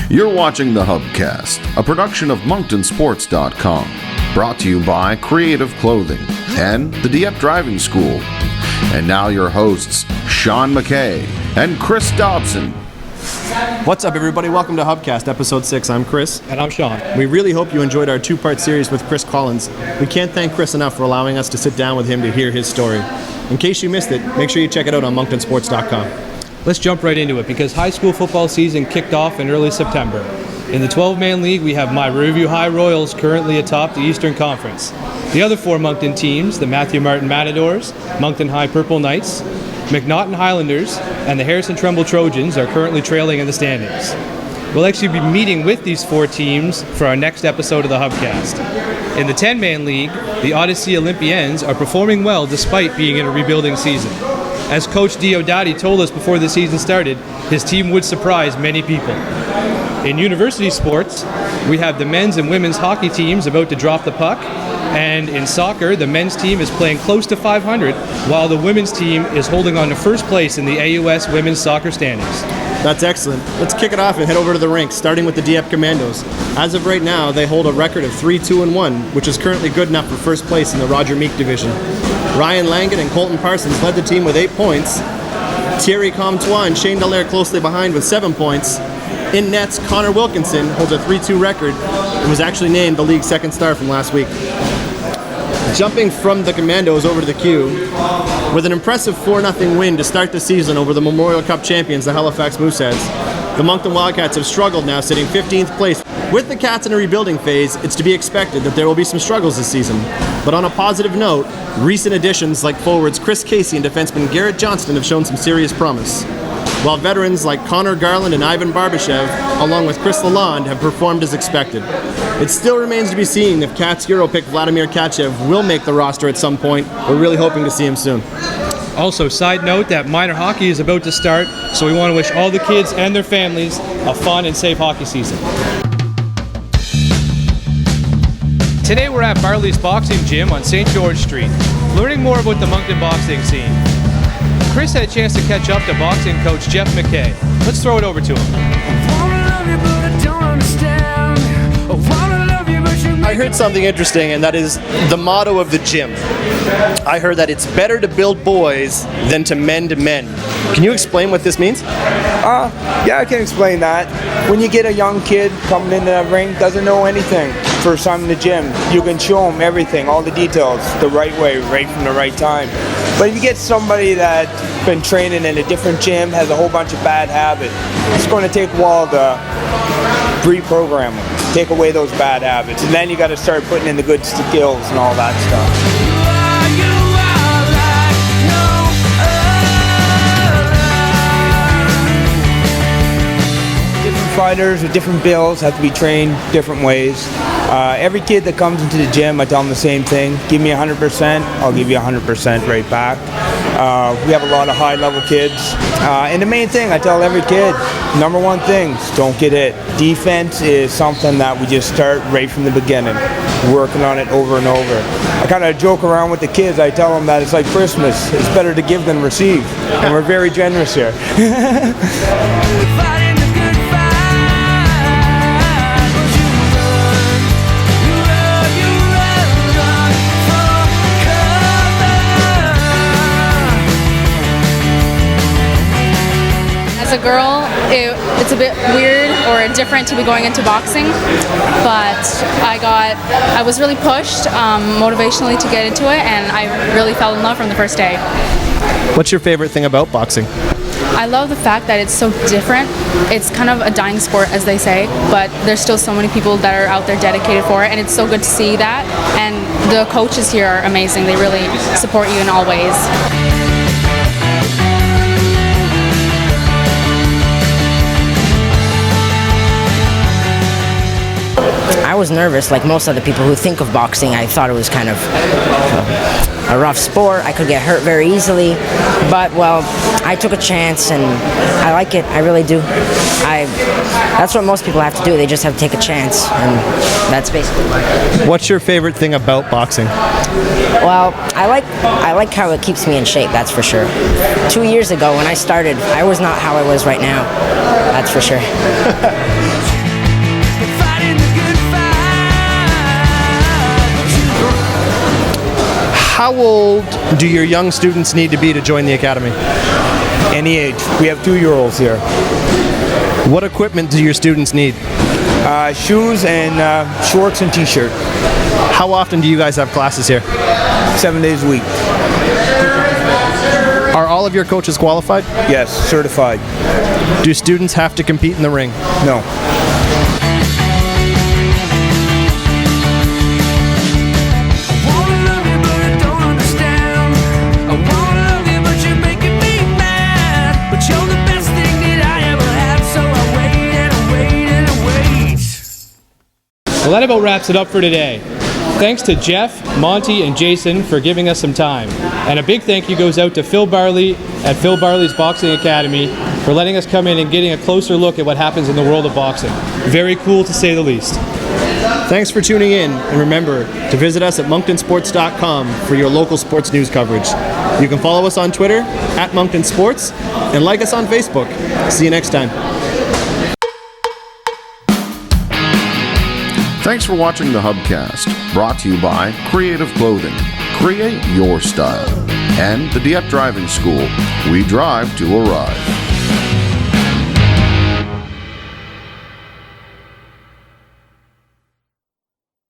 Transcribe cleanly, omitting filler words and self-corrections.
You're watching the HubCast, a production of MonctonSports.com, brought to you by Creative Clothing and the Dieppe Driving School. And now your hosts, Shawn McKay and Chris Dobson. What's up, everybody? Welcome to HubCast, Episode 6. I'm Chris. And I'm Shawn. We really hope you enjoyed our two-part series with Chris Collins. We can't thank Chris enough for allowing us to sit down with him to hear his story. In case you missed it, make sure you check it out on MonctonSports.com. Let's jump right into it because high school football season kicked off in early September. In the 12-man league, we have my Riverview High Royals currently atop the Eastern Conference. The other four Moncton teams, the Matthew Martin Matadors, Moncton High Purple Knights, McNaughton Highlanders, and the Harrison Trumbull Trojans are currently trailing in the standings. We'll actually be meeting with these four teams for our next episode of the HubCast. In the 10-man league, the Odyssey Olympians are performing well despite being in a rebuilding season. As Coach Diodati told us before the season started, his team would surprise many people. In university sports, we have the men's and women's hockey teams about to drop the puck, and in soccer, the men's team is playing close to 500, while the women's team is holding on to first place in the AUS women's soccer standings. That's excellent. Let's kick it off and head over to the rink, starting with the Dieppe Commandos. As of right now, they hold a record of 3-2-1, which is currently good enough for first place in the Roger Meek division. Ryan Langan and Colton Parsons led the team with 8 points. Thierry Comtois and Shane Dallaire closely behind with 7 points. In nets, Connor Wilkinson holds a 3-2 record and was actually named the league's second star from last week. Jumping from the Commandos over to the Q, with an impressive 4-0 win to start the season over the Memorial Cup champions, the Halifax Mooseheads, the Moncton Wildcats have struggled now, sitting 15th place. With the Cats in a rebuilding phase, it's to be expected that there will be some struggles this season. But on a positive note, recent additions like forwards Chris Casey and defenseman Garrett Johnston have shown some serious promise, while veterans like Connor Garland and Ivan Barbashev, along with Chris Lalonde, have performed as expected. It still remains to be seen if Cats Euro pick Vladimir Kachev will make the roster at some point. We're really hoping to see him soon. Also, side note that minor hockey is about to start, so we want to wish all the kids and their families a fun and safe hockey season. Today we're at Baraly's boxing gym on St. George Street, learning more about the Moncton boxing scene. Chris had a chance to catch up to boxing coach Jeff McKay. Let's throw it over to him. I heard something interesting, and that is the motto of the gym. I heard that it's better to build boys than to mend men. Can you explain what this means? Yeah, I can explain that. When you get a young kid coming into that ring, doesn't know anything, first time in the gym, you can show them everything, all the details, the right way, right from the right time. But if you get somebody that's been training in a different gym, has a whole bunch of bad habits, it's going to take a while to reprogram them, take away those bad habits, and then you got to start putting in the good skills and all that stuff. Fighters with different builds have to be trained different ways. Every kid that comes into the gym, I tell them the same thing. Give me 100%, I'll give you 100% right back. We have a lot of high-level kids. And the main thing, I tell every kid, number one thing, don't get hit. Defense is something that we just start right from the beginning, working on it over and over. I kind of joke around with the kids. I tell them that it's like Christmas. It's better to give than receive. And we're very generous here. As a girl, it's a bit weird or different to be going into boxing, but I was really pushed motivationally to get into it, and I really fell in love from the first day. What's your favorite thing about boxing? I love the fact that it's so different. It's kind of a dying sport, as they say, but there's still so many people that are out there dedicated for it, and it's so good to see that. And the coaches here are amazing. They really support you in all ways. I was nervous, like most other people who think of boxing. I thought it was kind of a rough sport. I could get hurt very easily, but well, I took a chance and I like it. I really do. That's what most people have to do. They just have to take a chance, and that's basically it. What's your favorite thing about boxing? Well, I like how it keeps me in shape, that's for sure. 2 years ago when I started, I was not how I was right now. That's for sure. How old do your young students need to be to join the academy? Any age. We have 2-year-olds here. What equipment do your students need? Shoes and shorts and t-shirt. How often do you guys have classes here? 7 days a week. Are all of your coaches qualified? Yes, certified. Do students have to compete in the ring? No. Well, that about wraps it up for today. Thanks to Jeff, Monty, and Jason for giving us some time. And a big thank you goes out to Phil Baraly at Phil Baraly's Boxing Academy for letting us come in and getting a closer look at what happens in the world of boxing. Very cool to say the least. Thanks for tuning in, and remember to visit us at monctonsports.com for your local sports news coverage. You can follow us on Twitter at Moncton Sports and like us on Facebook. See you next time. Thanks for watching the HubCast, brought to you by Creative Clothing. Create your style. And the Dieppe Driving School. We drive to arrive.